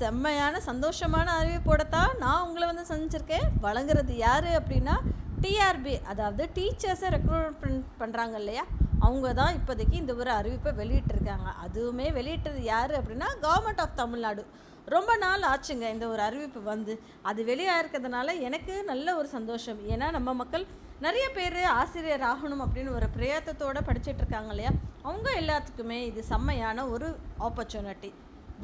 செம்மையான சந்தோஷமான அறிவிப்போட தான் நான் உங்களை வந்து சந்திச்சிருக்கேன். வழங்குறது யார் அப்படின்னா டிஆர்பி, அதாவது டீச்சர்ஸை ரெக்ரூட்மெண்ட் பண்ணுறாங்க இல்லையா, அவங்க தான் இப்போதைக்கு இந்த ஒரு அறிவிப்பை வெளியிட்டிருக்காங்க. அதுவுமே வெளியிட்டது யார் அப்படின்னா கவர்மெண்ட் ஆஃப் தமிழ்நாடு. ரொம்ப நாள் ஆச்சுங்க இந்த ஒரு அறிவிப்பு வந்து. அது வெளியாக இருக்கிறதுனால எனக்கு நல்ல ஒரு சந்தோஷம். ஏன்னா நம்ம மக்கள் நிறைய பேர் ஆசிரியர் ஆகணும் அப்படின்னு ஒரு பிரயத்தனத்தோடு படிச்சுட்டு இருக்காங்க இல்லையா, அவங்க எல்லாத்துக்குமே இது செம்மையான ஒரு ஆப்பர்ச்சுனிட்டி.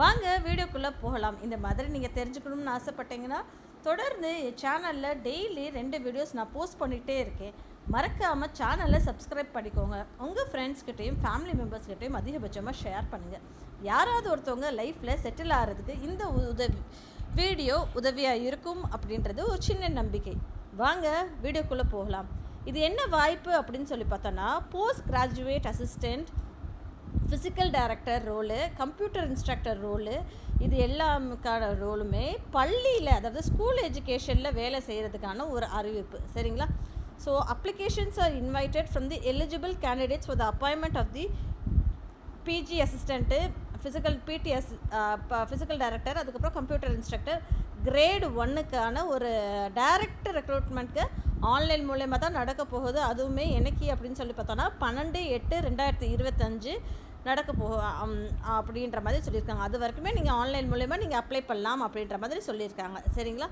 வாங்க வீடியோக்குள்ளே போகலாம். இந்த மாதிரி நீங்கள் தெரிஞ்சுக்கணும்னு ஆசைப்பட்டீங்கன்னா தொடர்ந்து என் சேனலில் டெய்லி 2 வீடியோஸ் நான் போஸ்ட் பண்ணிகிட்டே இருக்கேன். மறக்காமல் சேனலை சப்ஸ்கிரைப் பண்ணிக்கோங்க. உங்கள் ஃப்ரெண்ட்ஸ்கிட்டையும் ஃபேமிலி மெம்பர்ஸ்கிட்டையும் அதிகபட்சமாக ஷேர் பண்ணுங்கள். யாராவது ஒருத்தவங்க லைஃப்பில் செட்டில் ஆகிறதுக்கு இந்த வீடியோ உதவியாக இருக்கும் அப்படின்றது ஒரு சின்ன நம்பிக்கை. வாங்க வீடியோக்குள்ளே போகலாம். இது என்ன வாய்ப்பு அப்படின்னு சொல்லி பார்த்தோன்னா, post graduate assistant, physical director role, computer instructor role, இது எல்லாமுக்கான ரோலுமே பள்ளியில், அதாவது ஸ்கூல் எஜுகேஷனில் வேலை செய்கிறதுக்கான ஒரு அறிவிப்பு. சரிங்களா? So applications are invited from the eligible candidates for the appointment of the PG assistant, physical director, அதுக்கப்புறம் கம்ப்யூட்டர் இன்ஸ்ட்ரக்டர் கிரேட் 1க்கான ஒரு டைரக்ட் ரெக்ரூட்மெண்ட்க்கு ஆன்லைன் மூலயமா தான் நடக்க போகுது. அதுவுமே என்னைக்கு அப்படின்னு சொல்லி பார்த்தோன்னா 12/8/2025 நடக்க அப்படின்ற மாதிரி சொல்லியிருக்காங்க. அது வரைக்குமே நீங்கள் ஆன்லைன் மூலயமா நீங்கள் அப்ளை பண்ணலாம் அப்படின்ற மாதிரி சொல்லியிருக்காங்க. சரிங்களா?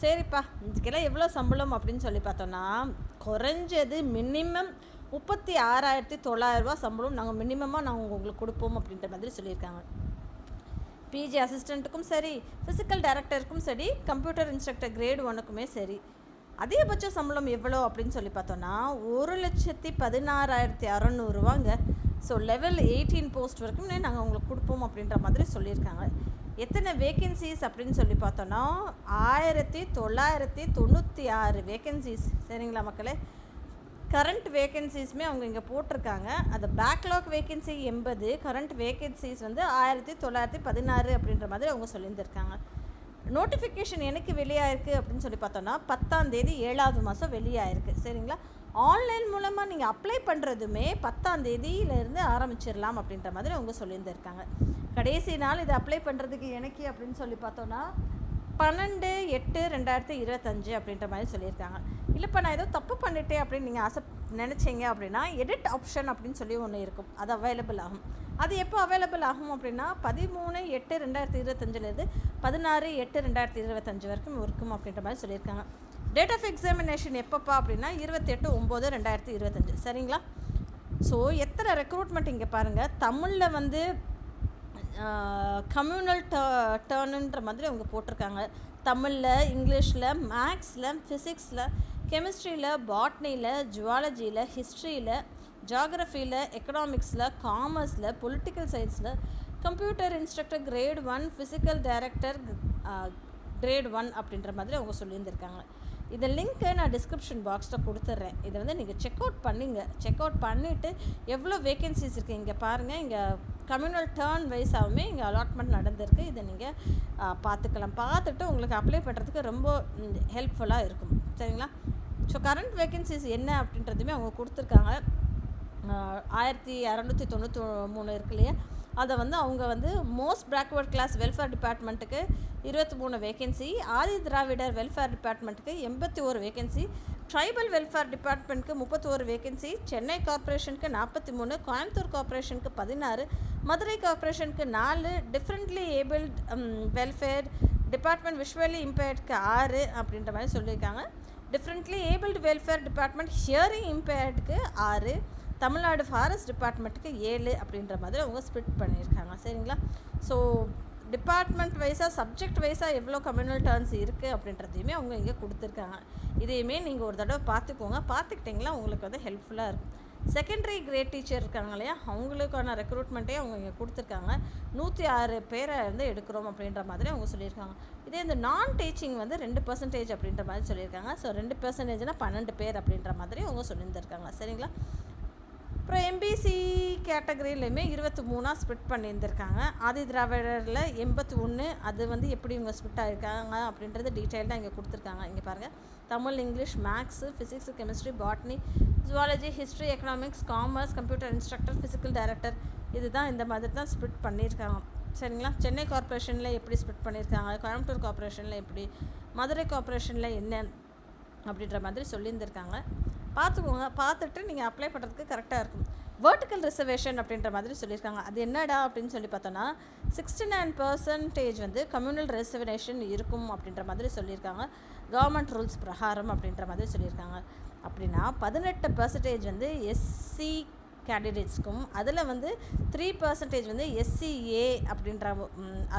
சரிப்பா, இதுக்கெல்லாம் எவ்வளோ சம்பளம் அப்படின்னு சொல்லி பார்த்தோன்னா, குறைஞ்சது மினிமம் 36,900 சம்பளம் நாங்கள் மினிமமாக உங்களுக்கு கொடுப்போம் அப்படின்ற மாதிரி சொல்லியிருக்காங்க. பிஜி அசிஸ்டண்ட்டுக்கும் சரி, ஃபிசிக்கல் டைரக்டருக்கும் சரி, கம்ப்யூட்டர் இன்ஸ்ட்ரக்டர் கிரேட் 1க்குமே சரி. அதிகபட்ச சம்பளம் எவ்வளோ அப்படின்னு சொல்லி பார்த்தோன்னா 1,16,600 ஸோ லெவல் 18 போஸ்ட் வரைக்கும் நாங்கள் உங்களுக்கு கொடுப்போம் அப்படின்ற மாதிரி சொல்லியிருக்காங்க. எத்தனை வேக்கன்சிஸ் அப்படின்னு சொல்லி பார்த்தோன்னா 1996 வேக்கன்சிஸ். சரிங்களா மக்களே? கரண்ட் வேக்கன்சிஸுமே அவங்க இங்கே போட்டிருக்காங்க. அது பேக்லாக் வேக்கன்சி 80, கரண்ட் வேக்கன்சிஸ் வந்து 1916 அப்படின்ற மாதிரி அவங்க சொல்லியிருந்திருக்காங்க. நோட்டிஃபிகேஷன் எனக்கு வெளியாயிருக்கு அப்படின்னு சொல்லி பார்த்தோன்னா 10ஆம் தேதி 7வது மாதம் வெளியாயிருக்கு. சரிங்களா? ஆன்லைன் மூலமாக நீங்கள் அப்ளை பண்ணுறதுமே 10ஆம் தேதியிலேருந்து ஆரம்பிச்சிடலாம் அப்படின்ற மாதிரி அவங்க சொல்லியிருந்திருக்காங்க. கடைசி நாள் இதை அப்ளை பண்ணுறதுக்கு எனக்கு அப்படின்னு சொல்லி பார்த்தோன்னா 12/8/2025 அப்படின்ற மாதிரி சொல்லியிருக்காங்க. இல்லைப்பா நான் ஏதோ தப்பு பண்ணிட்டேன் அப்படின்னு நீங்கள் நினச்சிங்க அப்படின்னா எடிட் ஆப்ஷன் அப்படின்னு சொல்லி ஒன்று இருக்கும், அது அவைலபிள் ஆகும். அது எப்போ அவைலபிள் ஆகும் அப்படின்னா 13/8/2025 16/8/2025 வரைக்கும் இருக்கும் அப்படின்ற மாதிரி சொல்லியிருக்காங்க. டேட் ஆஃப் எக்ஸாமினேஷன் எப்பப்பா அப்படின்னா 28/9/2025. சரிங்களா? ஸோ எத்தனை ரெக்ரூட்மெண்ட் இங்கே பாருங்கள். தமிழில் வந்து கம்யூனல் டேர்னுன்ற மாதிரி அவங்க போட்டிருக்காங்க. தமிழில், இங்கிலீஷில், மேக்ஸில், ஃபிசிக்ஸில், கெமிஸ்ட்ரியில், பாட்னியில், ஜுவாலஜியில், ஹிஸ்ட்ரியில், ஜியாகிரஃபியில், எக்கனாமிக்ஸில், காமர்ஸில், பொலிட்டிக்கல் சயின்ஸில், computer instructor great 1, physical director great 1 அப்படின்ற மாதிரி அவங்க சொல்லியிருந்திருக்காங்க. இந்த லிங்க்கை நான் டிஸ்கிரிப்ஷன் பாக்ஸில் கொடுத்துட்றேன். இதை வந்து நீங்கள் செக் அவுட் பண்ணிவிட்டு எவ்வளோ வேக்கன்சிஸ் இருக்குது இங்கே பாருங்கள். இங்கே கம்யூனல் டேர்ன் வைஸாகவுமே இங்கே அலாட்மெண்ட் நடந்திருக்கு. இதை நீங்கள் பார்த்துக்கலாம். பார்த்துட்டு உங்களுக்கு அப்ளை பண்ணுறதுக்கு ரொம்ப ஹெல்ப்ஃபுல்லாக இருக்கும். சரிங்களா? ஸோ கரண்ட் வேக்கன்சிஸ் என்ன அப்படின்றதுமே அவங்க கொடுத்துருக்காங்க. 1693 இருக்கு இல்லையா, அதை வந்து அவங்க வந்து மோஸ்ட் பேக்வர்ட் கிளாஸ் வெல்ஃபேர் டிபார்ட்மெண்ட்டுக்கு 23 வேக்கன்சி, ஆதி திராவிடர் வெல்ஃபேர் டிபார்ட்மெண்ட்டுக்கு 81 வேக்கன்சி, ட்ரைபல் வெல்ஃபேர் டிபார்ட்மெண்ட்டுக்கு 31 வேக்கன்சி, சென்னை கார்ப்பரேஷனுக்கு 43, கோயம்புத்தூர் கார்ப்பரேஷனுக்கு 16, மதுரை கார்ப்பரேஷனுக்கு 4, differently abled welfare department visually இம்பேர்டுக்கு 6 அப்படின்ற மாதிரி சொல்லியிருக்காங்க. Differently abled welfare department hearing இம்பேர்டுக்கு 6, தமிழ்நாடு ஃபாரஸ்ட் டிபார்ட்மெண்ட்டுக்கு 7 அப்படின்ற மாதிரி அவங்க ஸ்ப்ளிட் பண்ணியிருக்காங்க. சரிங்களா? ஸோ டிபார்ட்மெண்ட் வைஸாக, சப்ஜெக்ட் வைஸாக எவ்வளோ கம்யூனல் டர்ன்ஸ் இருக்குது அப்படின்றதையுமே அவங்க இங்கே கொடுத்துருக்காங்க. இதையுமே நீங்கள் ஒரு தடவை பார்த்துக்கோங்க. பார்த்துக்கிட்டிங்களா உங்களுக்கு வந்து ஹெல்ப்ஃபுல்லாக இருக்கும். செகண்டரி கிரேட் டீச்சர் இருக்காங்க இல்லையா, அவங்களுக்கான ரெக்ரூட்மெண்ட்டே அவங்க இங்கே கொடுத்துருக்காங்க. 106 பேரை வந்து எடுக்கிறோம் அப்படின்ற மாதிரி அவங்க சொல்லியிருக்காங்க. இதே இந்த நான் டீச்சிங் வந்து 2% அப்படின்ற மாதிரி சொல்லியிருக்காங்க. ஸோ 2%னா 12 பேர் அப்படின்ற மாதிரி அவங்க சொல்லியிருந்திருக்காங்க. சரிங்களா? அப்புறம் எம்பிசி கேட்டகரியிலையுமே 23 ஸ்ப்ளிட் பண்ணியிருந்திருக்காங்க. ஆதி திராவிடரில் 81, அது வந்து எப்படி இவங்க ஸ்ப்ளிட் ஆகிருக்காங்க அப்படின்றது டீட்டெயில்டாக இங்கே கொடுத்துருக்காங்க. இங்கே பாருங்கள், Tamil, English, maths, physics, chemistry, botany, zoology, history, economics, commerce, computer instructor, physical director, இதுதான் இந்த மாதிரி தான் ஸ்ப்ளிட் பண்ணியிருக்காங்க. சரிங்களா. சென்னை கார்ப்பரேஷனில் எப்படி ஸ்ப்ளிட் பண்ணியிருக்காங்க, கோயம்புத்தூர் கார்ப்பரேஷனில் எப்படி, மதுரை கார்ப்பரேஷனில் என்ன அப்படின்ற மாதிரி சொல்லியிருந்திருக்காங்க. பார்த்துக்கோங்க. பார்த்துட்டு நீங்கள் அப்ளை பண்ணுறதுக்கு கரெக்டாக இருக்கும். வெர்டிக்கல் ரிசர்வேஷன் அப்படின்ற மாதிரி சொல்லியிருக்காங்க. அது என்னடா அப்படின்னு சொல்லி பார்த்தோன்னா 69% வந்து கம்யூனல் ரிசர்வேஷன் இருக்கும் அப்படின்ற மாதிரி சொல்லியிருக்காங்க, கவர்மெண்ட் ரூல்ஸ் பிரகாரம் அப்படின்ற மாதிரி சொல்லியிருக்காங்க. அப்படின்னா 18% வந்து எஸ்சி கேண்டிடேட்ஸ்க்கும், அதில் வந்து 3% வந்து எஸ்சிஏ அப்படின்ற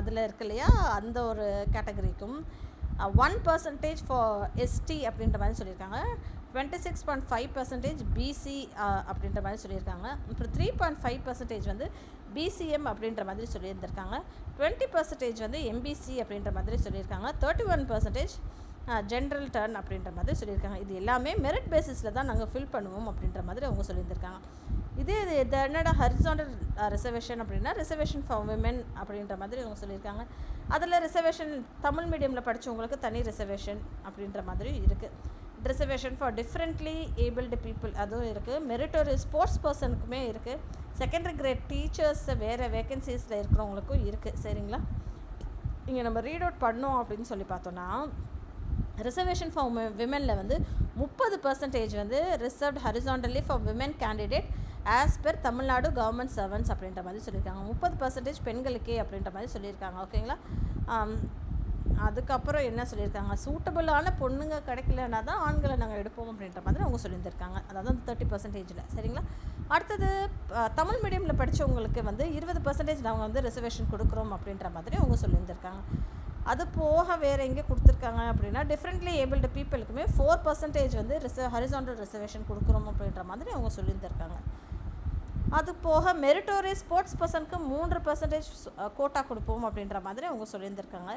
அதில் இருக்கு இல்லையா, அந்த ஒரு கேட்டகரிக்கும், 1% ஃபார் எஸ்டி அப்படின்ற மாதிரி சொல்லியிருக்காங்க, 26.5% பிசி அப்படின்ற மாதிரி சொல்லியிருக்காங்க. அப்புறம் 3.5% வந்து பிசிஎம் அப்படின்ற மாதிரி சொல்லியிருந்திருக்காங்க. 20% வந்து எம்பிசி அப்படின்ற மாதிரி சொல்லியிருக்காங்க. 31% ஜென்ரல் டர்ன் அப்படின்ற மாதிரி சொல்லியிருக்காங்க. இது எல்லாமே மெரிட் பேசிஸில் தான் நாங்கள் ஃபில் பண்ணுவோம் அப்படின்ற மாதிரி அவங்க சொல்லியிருந்திருக்காங்க. இது என்னடா ஹரிசாண்டல் ரிசர்வேஷன் அப்படின்னா ரிசர்வேஷன் ஃபார் விமென் அப்படின்ற மாதிரி அவங்க சொல்லியிருக்காங்க. அதில் ரிசர்வேஷன் தமிழ் மீடியமில் படித்தவங்களுக்கு தனி ரிசர்வேஷன் அப்படின்ற மாதிரி இருக்குது. Reservation for differently abled people அதுவும் இருக்குது. மெரிட்டோரி ஸ்போர்ட்ஸ் பர்சனுக்குமே இருக்குது. செகண்டரி கிரேட் டீச்சர்ஸ் வேறு வேக்கன்சிஸில் இருக்கிறவங்களுக்கும் இருக்குது. சரிங்களா. இங்கே நம்ம ரீட் அவுட் பண்ணோம் அப்படின்னு சொல்லி பார்த்தோன்னா ரிசர்வேஷன் ஃபார் விமெனில் வந்து 30% வந்து reserved horizontally for women candidate as per Tamil Nadu government servants அப்படின்ற மாதிரி சொல்லியிருக்காங்க. 30% பெண்களுக்கே அப்படின்ற மாதிரி சொல்லியிருக்காங்க. ஓகேங்களா. அதுக்கப்புறம் என்ன சொல்லியிருக்காங்க, சூட்டபுளான பொண்ணுங்க கிடைக்கலன்னா தான் ஆண்களை நாங்கள் எடுப்போம் அப்படின்ற மாதிரி அவங்க சொல்லியிருந்திருக்காங்க. அதாவது அந்த 30%. சரிங்களா. அடுத்தது தமிழ் மீடியமில் படித்தவங்களுக்கு வந்து 20% நாங்கள் வந்து ரிசர்வேஷன் கொடுக்குறோம் அப்படின்ற மாதிரி அவங்க சொல்லியிருந்திருக்காங்க. அது போக வேறு எங்கே கொடுத்துருக்காங்க அப்படின்னா டிஃப்ரெண்ட்லி ஏபிள்டு பீப்புளுக்குமே 4% வந்து ஹரிசாண்டல் ரிசர்வேஷன் கொடுக்குறோம் அப்படின்ற மாதிரி அவங்க சொல்லியிருந்திருக்காங்க. அது போக மெரிட்டோரி ஸ்போர்ட்ஸ் பர்சனுக்கு 3% கோட்டா கொடுப்போம் அப்படின்ற மாதிரி அவங்க சொல்லியிருந்திருக்காங்க.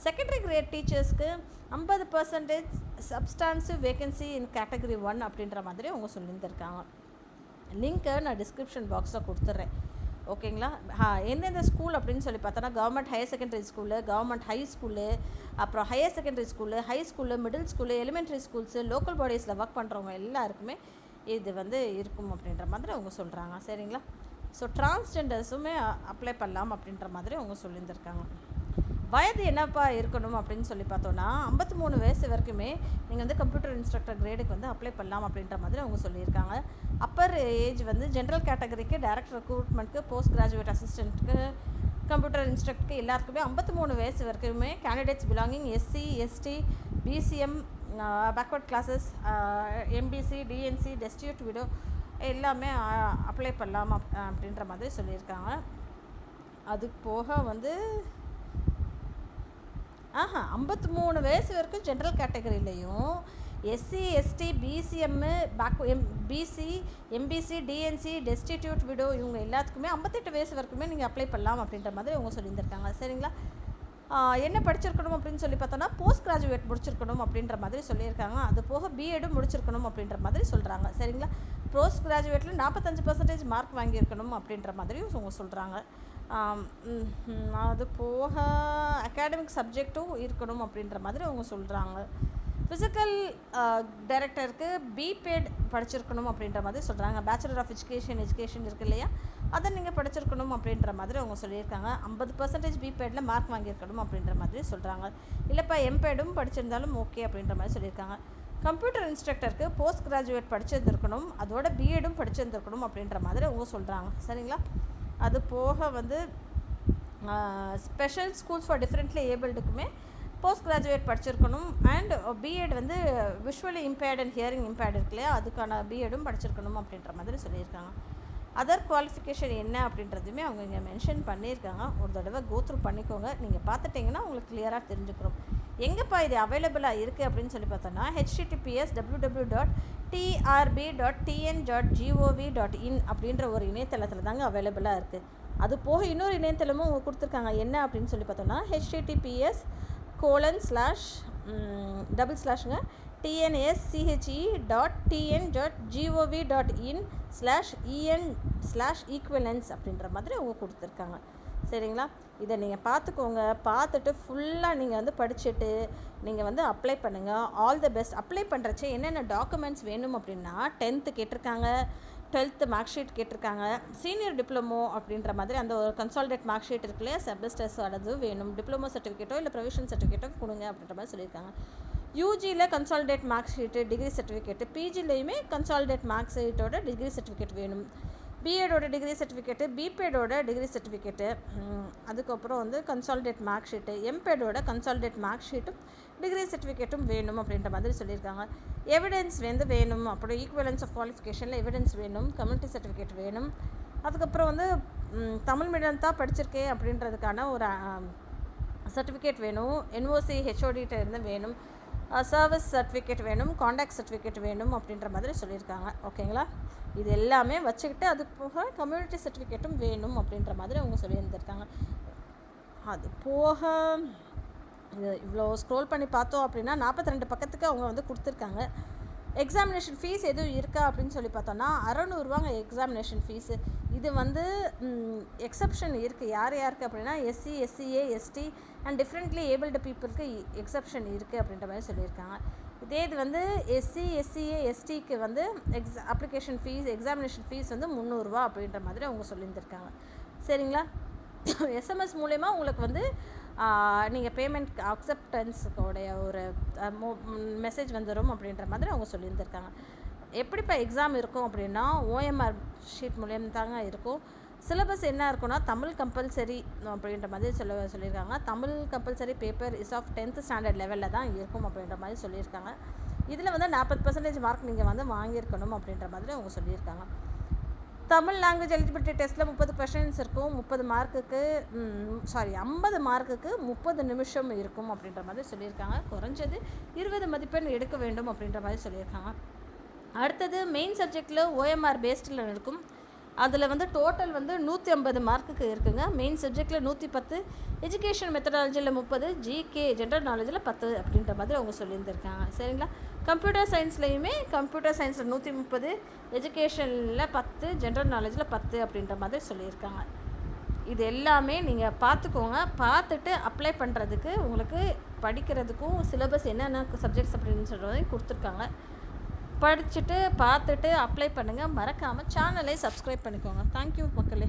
செகண்டரி கிரேட் டீச்சர்ஸ்க்கு 50% சப்ஸ்டான்சிவ் வேக்கன்சி இன் கேட்டகரி 1 அப்படின்ற மாதிரி அவங்க சொல்லியிருந்திருக்காங்க. லிங்க்கை நான் டிஸ்கிரிப்ஷன் பாக்ஸில் கொடுத்துட்றேன். ஓகேங்களா. எந்தெந்த ஸ்கூல் அப்படின்னு சொல்லி பார்த்தோன்னா government higher secondary school, government high school, அப்புறம் higher secondary school, high school, middle school, elementary schools, local பாடிஸில் ஒர்க் பண்ணுறவங்க எல்லாருக்குமே இது வந்து இருக்கும் அப்படின்ற மாதிரி அவங்க சொல்கிறாங்க. சரிங்களா. ஸோ டிரான்ஸ்ஜெண்டர்ஸுமே அப்ளை பண்ணலாம் அப்படின்ற மாதிரி அவங்க சொல்லியிருந்திருக்காங்க. வயது என்னப்பா இருக்கணும் அப்படின்னு சொல்லி பார்த்தோன்னா 53 வயசு வரைக்குமே நீங்கள் வந்து கம்ப்யூட்டர் இன்ஸ்ட்ரக்டர் கிரேடுக்கு வந்து அப்ளை பண்ணலாம் அப்படின்ற மாதிரி அவங்க சொல்லியிருக்காங்க. அப்பர் ஏஜ் வந்து ஜென்ரல் கேட்டகரிக்கு, டைரக்ட் ரெக்ரூட்மெண்ட்க்கு, போஸ்ட் கிராஜுவேட் அசிஸ்டண்ட்டுக்கு, கம்ப்யூட்டர் இன்ஸ்ட்ரக்டருக்கு எல்லாருக்குமே 53 வயசு வரைக்குமே candidates belonging SC, ST, BCM, backward classes, MBC, DNC, destitute widow எல்லாமே அப்ளை பண்ணலாம் அப்படின்ற மாதிரி சொல்லியிருக்காங்க. அது போக வந்து 53 வயசு வரைக்கும் ஜென்ரல் கேட்டகரியிலையும் SC, ST, BCM, BC, MBC, DNC, destitute widow இவங்க எல்லாத்துக்குமே 58 வயசு வரைக்குமே நீங்கள் அப்ளை பண்ணலாம் அப்படின்ற மாதிரி அவங்க சொல்லியிருந்திருக்காங்க. சரிங்களா. என்ன படிச்சிருக்கணும் அப்படின்னு சொல்லி பார்த்தோன்னா போஸ்ட் கிராஜுவேட் முடிச்சிருக்கணும் அப்படின்ற மாதிரி சொல்லியிருக்காங்க. அது போக பிஎடும் முடிச்சிருக்கணும் அப்படின்ற மாதிரி சொல்கிறாங்க. சரிங்களா. போஸ்ட் கிராஜுவேட்டில் 45% மார்க் வாங்கியிருக்கணும் அப்படின்ற மாதிரியும் அவங்க சொல்கிறாங்க. அது போக அகாடமிக் சப்ஜெக்டும் இருக்கணும் அப்படின்ற மாதிரி அவங்க சொல்கிறாங்க. ஃபிசிக்கல் டைரக்டருக்கு பிபேட் படிச்சிருக்கணும் அப்படின்ற மாதிரி சொல்கிறாங்க. பேச்சுலர் ஆஃப் எஜுகேஷன் இருக்குது இல்லையா, அதை நீங்கள் படிச்சிருக்கணும் அப்படின்ற மாதிரி அவங்க சொல்லியிருக்காங்க. 50% பிபேடில் மார்க் வாங்கியிருக்கணும் அப்படின்ற மாதிரி சொல்கிறாங்க. இல்லைப்பா எம்பேடும் படிச்சிருந்தாலும் ஓகே அப்படின்ற மாதிரி சொல்லியிருக்காங்க. கம்ப்யூட்டர் இன்ஸ்ட்ரக்டருக்கு போஸ்ட் கிராஜுவேட் படிச்சிருந்துருக்கணும், அதோட பிஎடும் படிச்சிருந்துருக்கணும் அப்படின்ற மாதிரி அவங்க சொல்கிறாங்க. சரிங்களா. அது போக வந்து ஸ்பெஷல் ஸ்கூல்ஸ் ஃபார் டிஃப்ரெண்ட்லி ஏபிள்டுக்குமே போஸ்ட் கிராஜுவேட் படிச்சிருக்கணும். அண்ட் பிஎட் வந்து visually impaired and hearing impaired இருக்கு இல்லையா, அதுக்கான பிஎடும் படிச்சிருக்கணும் அப்படின்ற மாதிரி சொல்லியிருக்காங்க. அதர் குவாலிஃபிகேஷன் என்ன அப்படின்றதுமே அவங்க இங்கே மென்ஷன் பண்ணியிருக்காங்க. ஒரு தடவை கோத்ரூ பண்ணிக்கோங்க. நீங்கள் பார்த்துட்டிங்கன்னா உங்களுக்கு கிளியராக தெரிஞ்சுக்கிறோம். எங்கேப்பா இது அவைலபிளாக இருக்குது அப்படின்னு சொல்லி பார்த்தோன்னா https://trb.tn.gov.in அப்படின்ற ஒரு இணையதளத்தில் தாங்க அவைலபிளாக இருக்குது. அது போக இன்னொரு இணையதளமும் அவங்க கொடுத்துருக்காங்க. என்ன அப்படின்னு சொல்லி பார்த்தோன்னா https://tnsch.tn.gov.in/en/equivalence அப்படின்ற மாதிரி அவங்க கொடுத்துருக்காங்க. சரிங்களா. இதை நீங்கள் பார்த்துக்கோங்க. பார்த்துட்டு ஃபுல்லாக நீங்கள் வந்து படிச்சுட்டு நீங்கள் வந்து அப்ளை பண்ணுங்கள். All the best. அப்ளை பண்ணுறச்சே என்னென்ன டாக்குமெண்ட்ஸ் வேணும் அப்படின்னா 10th கேட்டிருக்காங்க, 12th மார்க் ஷீட் கேட்டிருக்காங்க. சீனியர் டிப்ளமோ அப்படின்ற மாதிரி அந்த ஒரு கன்சால்டேட் மார்க் ஷீட் இருக்கு இல்லையா, செமஸ்டர்ஸோடது வேணும். டிப்ளமோ சர்டிஃபிகேட்டோ இல்லை ப்ரொவிஷன் சர்டிஃபிகேட்டோ கொடுங்க அப்படின்ற மாதிரி சொல்லியிருக்காங்க. யூஜியில் consolidated mark sheet, degree certificate, பிஜிலையுமே கன்சால்டேட் மார்க் ஷீட்டோட டிகிரி சர்டிஃபிகேட் வேணும். பிஎடோட டிகிரி சர்டிஃபிகேட்டு, பிபேடோட டிகிரி சர்டிஃபிகேட்டு, அதுக்கப்புறம் வந்து கன்சால்டேட் மார்க் ஷீட்டு, எம்பேடோட கன்சால்டேட் மார்க் ஷீட்டும் டிகிரி சர்டிஃபிகேட்டும் வேணும் அப்படின்ற மாதிரி சொல்லியிருக்காங்க. எவிடன்ஸ் வந்து வேணும். அப்புறம் ஈக்குவலன்ஸ் ஆஃப் குவாலிஃபிகேஷனில் எவிடன்ஸ் வேணும். கம்யூனிட்டி சர்டிஃபிகேட் வேணும். அதுக்கப்புறம் வந்து தமிழ் மீடியம் தான் படிச்சிருக்கேன் அப்படின்றதுக்கான ஒரு சர்டிஃபிகேட் வேணும். என்ஓசி ஹெச்ஓடிகிட்ட இருந்து வேணும். சர்வீஸ் சர்டிஃபிகேட் வேணும். காண்டாக்ட் சர்டிஃபிகேட் வேணும் அப்படின்ற மாதிரி சொல்லியிருக்காங்க. ஓகேங்களா? இது எல்லாமே வச்சுக்கிட்டு அது போக கம்யூனிட்டி சர்டிஃபிகேட்டும் வேணும் அப்படின்ற மாதிரி அவங்க சொல்லியிருந்திருக்காங்க. அது போக இது இவ்வளோ ஸ்க்ரோல் பண்ணி பார்த்தோம் அப்படின்னா 42 பக்கத்துக்கு அவங்க வந்து கொடுத்துருக்காங்க. எக்ஸாமினேஷன் ஃபீஸ் எதுவும் இருக்கா அப்படின்னு சொல்லி பார்த்தோன்னா 600 எக்ஸாமினேஷன் ஃபீஸு. இது வந்து எக்ஸப்ஷன் இருக்குது. யார் யாருக்கு அப்படின்னா SC, SCA, ST and differently abled பீப்புளுக்கு எக்ஸப்ஷன் இருக்குது அப்படின்ற மாதிரி சொல்லியிருக்காங்க. இதே இது வந்து எஸ்சி, எஸ்சிஏ, எஸ்டிக்கு வந்து அப்ளிகேஷன் ஃபீஸ், எக்ஸாமினேஷன் ஃபீஸ் வந்து 300 அப்படின்ற மாதிரி அவங்க சொல்லியிருந்திருக்காங்க. சரிங்களா? எஸ்எம்எஸ் மூலயமா உங்களுக்கு வந்து நீங்கள் பேமெண்ட் அக்செப்டன்ஸுடைய ஒரு மெசேஜ் வந்துடும் அப்படின்ற மாதிரி அவங்க சொல்லியிருந்திருக்காங்க. எப்படிப்பா எக்ஸாம் இருக்கும் அப்படின்னா ஓஎம்ஆர் ஷீட் மூலியம் தாங்க இருக்கும். சிலபஸ் என்ன இருக்குன்னா தமிழ் கம்பல்சரி அப்படின்ற மாதிரி சொல்லியிருக்காங்க. Tamil compulsory paper is of 10th standard லெவலில் தான் இருக்கும் அப்படின்ற மாதிரி சொல்லியிருக்காங்க. இதில் வந்து 40% மார்க் நீங்கள் வந்து வாங்கியிருக்கணும் அப்படின்ற மாதிரி அவங்க சொல்லியிருக்காங்க. தமிழ் லாங்குவேஜ் எலிஜிபிலிட்டி டெஸ்ட்டில் 30 கொஷின்ஸ் இருக்கும். 50 மார்க்குக்கு 30 நிமிஷம் இருக்கும் அப்படின்ற மாதிரி சொல்லியிருக்காங்க. குறைஞ்சது 20 மதிப்பெண் எடுக்க வேண்டும் அப்படின்ற மாதிரி சொல்லியிருக்காங்க. அடுத்தது மெயின் சப்ஜெக்டில் ஓஎம்ஆர் பேஸ்டில் இருக்கும். அதில் வந்து டோட்டல் வந்து 150 மார்க்குக்கு இருக்குங்க. மெயின் சப்ஜெக்டில் 110, எஜுகேஷன் மெத்தடாலஜியில் 30, ஜிகே ஜென்ரல் நாலேஜில் 10 அப்படின்ற மாதிரி அவங்க சொல்லியிருந்திருக்காங்க. சரிங்களா? கம்ப்யூட்டர் சயின்ஸ்லேயுமே கம்ப்யூட்டர் சயின்ஸில் 130, எஜுகேஷனில் 10, ஜென்ரல் நாலேஜில் 10 அப்படின்ற மாதிரி சொல்லியிருக்காங்க. இது எல்லாமே நீங்கள் பார்த்துக்கோங்க. பார்த்துட்டு அப்ளை பண்ணுறதுக்கு உங்களுக்கு படிக்கிறதுக்கும் சிலபஸ் என்னென்ன சப்ஜெக்ட்ஸ் அப்படின்னு சொல்கிறதையும் கொடுத்துருக்காங்க. படிச்சுட்டு பார்த்துட்டு அப்ளை பண்ணுங்கள். மறக்காமல் சேனலை சப்ஸ்கிரைப் பண்ணிக்கோங்க. தேங்க்யூ மக்களே.